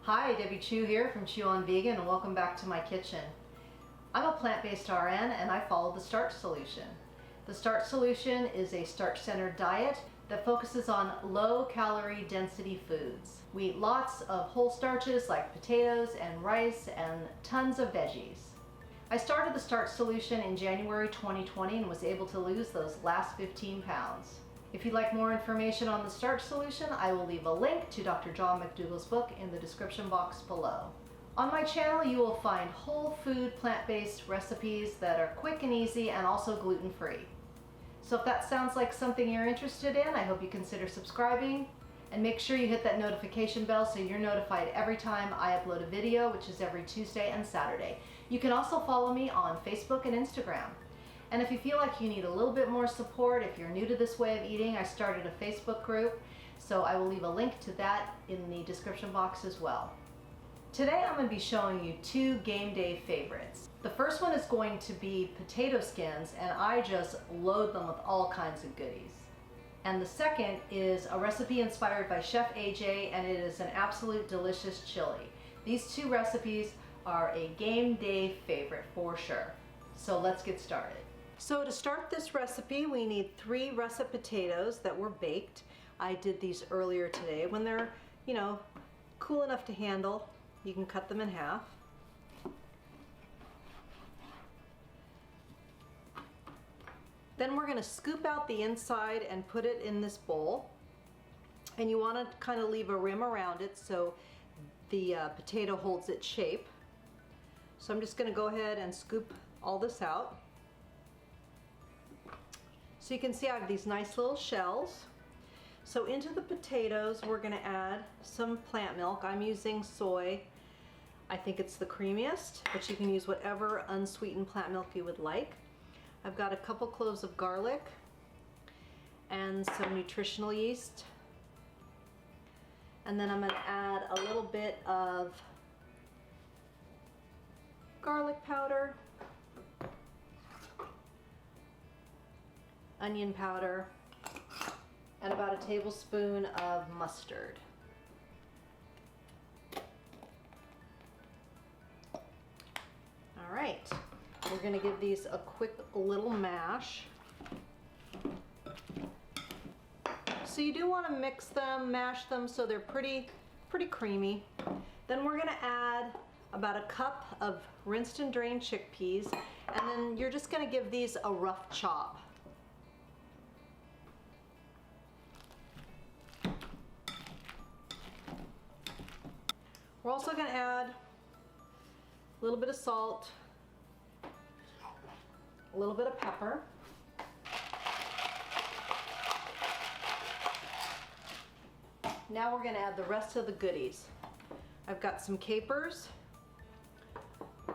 Hi, Debbie Chu here from Chew on Vegan, and welcome back to my kitchen. I'm a plant-based RN and I follow the Starch Solution. The Starch Solution is a starch-centered diet that focuses on low-calorie density foods. We eat lots of whole starches like potatoes and rice and tons of veggies. I started the Starch Solution in January 2020 and was able to lose those last 15 pounds. If you'd like more information on the Starch Solution, I will leave a link to Dr. John McDougall's book in the description box below. On my channel, you will find whole food plant-based recipes that are quick and easy and also gluten-free. So if that sounds like something you're interested in, I hope you consider subscribing and make sure you hit that notification bell so you're notified every time I upload a video, which is every Tuesday and Saturday. You can also follow me on Facebook and Instagram. And if you feel like you need a little bit more support, if you're new to this way of eating, I started a Facebook group, so I will leave a link to that in the description box as well. Today I'm going to be showing you two game day favorites. The first one is going to be potato skins, and I just load them with all kinds of goodies. And the second is a recipe inspired by Chef AJ, and it is an absolute delicious chili. These two recipes are a game day favorite for sure. So let's get started. So to start this recipe, we need 3 russet potatoes that were baked. I did these earlier today. When they're, cool enough to handle, you can cut them in half. Then we're going to scoop out the inside and put it in this bowl. And you want to kind of leave a rim around it so the potato holds its shape. So I'm just going to go ahead and scoop all this out. So you can see I have these nice little shells. So into the potatoes we're going to add some plant milk. I'm using soy. I think it's the creamiest, but you can use whatever unsweetened plant milk you would like. I've got a couple cloves of garlic and some nutritional yeast. And then I'm going to add a little bit of garlic powder, onion powder, and about a tablespoon of mustard. All right, we're going to give these a quick little mash. So you do want to mix them, mash them so they're pretty creamy. Then we're going to add about a cup of rinsed and drained chickpeas, and then you're just going to give these a rough chop. We're also going to add a little bit of salt, a little bit of pepper, now we're going to add the rest of the goodies. I've got some capers,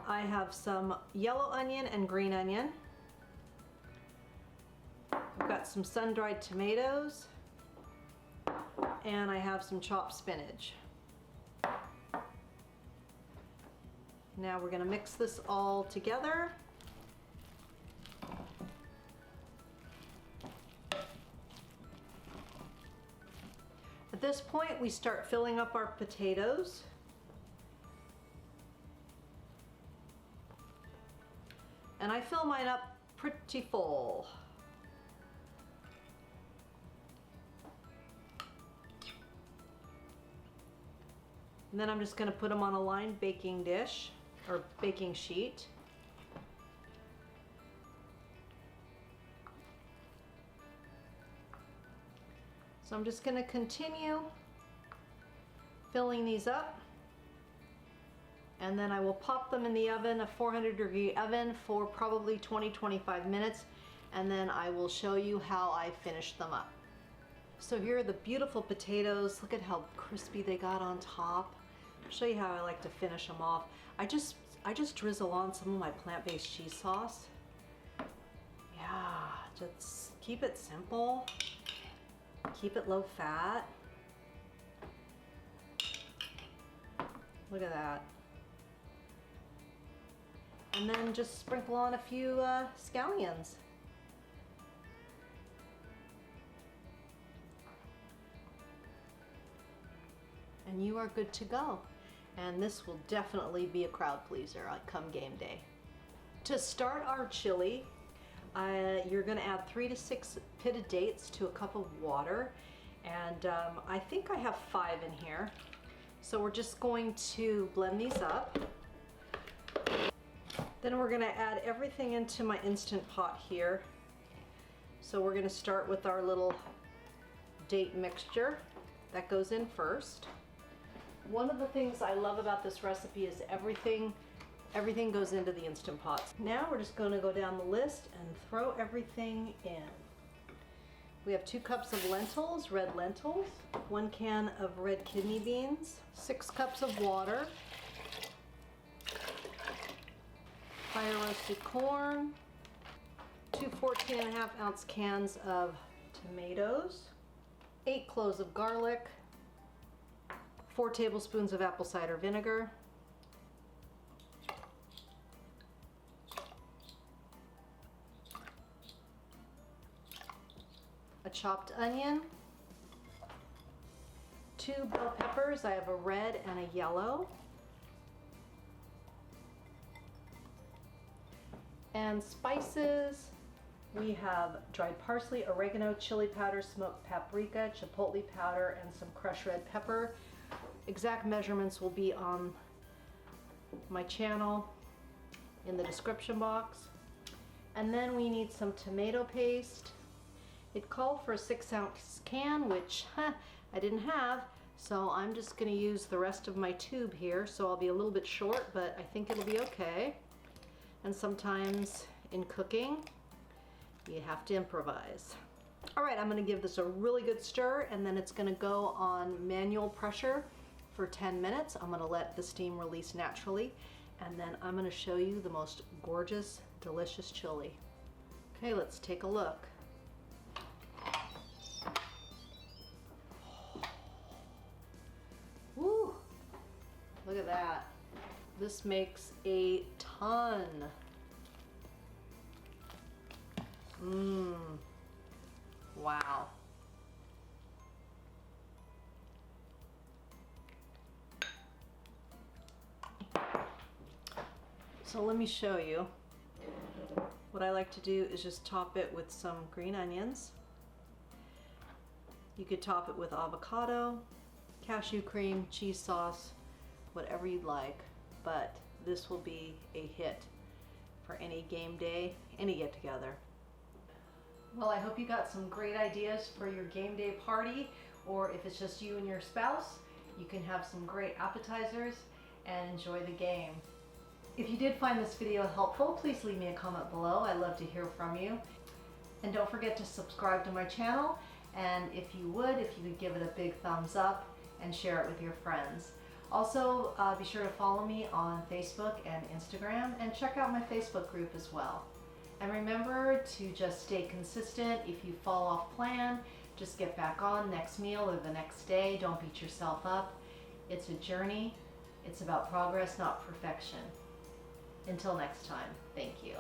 I have some yellow onion and green onion, I've got some sun-dried tomatoes, and I have some chopped spinach. Now we're going to mix this all together. At this point, we start filling up our potatoes. And I fill mine up pretty full. And then I'm just going to put them on a lined baking dish or baking sheet. So I'm just going to continue filling these up, and then I will pop them in the oven, a 400-degree oven, for probably 20-25 minutes, and then I will show you how I finish them up. So here are the beautiful potatoes. Look at how crispy they got on top. I'll show you how I like to finish them off. I just drizzle on some of my plant-based cheese sauce. Yeah, just keep it simple. Keep it low fat. Look at that. And then just sprinkle on a few scallions. And you are good to go. And this will definitely be a crowd pleaser come game day. To start our chili, you're going to add 3 to 6 pitted dates to a cup of water. And I think I have 5 in here. So we're just going to blend these up. Then we're going to add everything into my Instant Pot here. So we're going to start with our little date mixture. That goes in first. One of the things I love about this recipe is everything goes into the Instant Pot. Now we're just going to go down the list and throw everything in. We have 2 cups of lentils, red lentils, 1 can of red kidney beans, 6 cups of water, fire roasted corn, 2 14.5-ounce cans of tomatoes, 8 cloves of garlic, 4 tablespoons of apple cider vinegar, a chopped onion, 2 bell peppers. I have a red and a yellow. And spices, we have dried parsley, oregano, chili powder, smoked paprika, chipotle powder, and some crushed red pepper. Exact measurements will be on my channel in the description box. And then we need some tomato paste. It called for a 6-ounce can, which I didn't have, so I'm just going to use the rest of my tube here. So I'll be a little bit short, but I think it'll be okay. And sometimes in cooking, you have to improvise. All right, I'm going to give this a really good stir, and then it's going to go on manual pressure for 10 minutes. I'm going to let the steam release naturally, and then I'm going to show you the most gorgeous, delicious chili. Okay, let's take a look. Woo! Look at that. This makes a ton. Wow. So let me show you. What I like to do is just top it with some green onions. You could top it with avocado, cashew cream, cheese sauce, whatever you'd like, but this will be a hit for any game day, any get together. Well, I hope you got some great ideas for your game day party, or if it's just you and your spouse, you can have some great appetizers and enjoy the game. If you did find this video helpful, please leave me a comment below. I'd love to hear from you. And don't forget to subscribe to my channel, and if you could give it a big thumbs up and share it with your friends. Also, be sure to follow me on Facebook and Instagram, and check out my Facebook group as well. And remember to just stay consistent. If you fall off plan, just get back on next meal or the next day. Don't beat yourself up. It's a journey. It's about progress, not perfection. Until next time, thank you.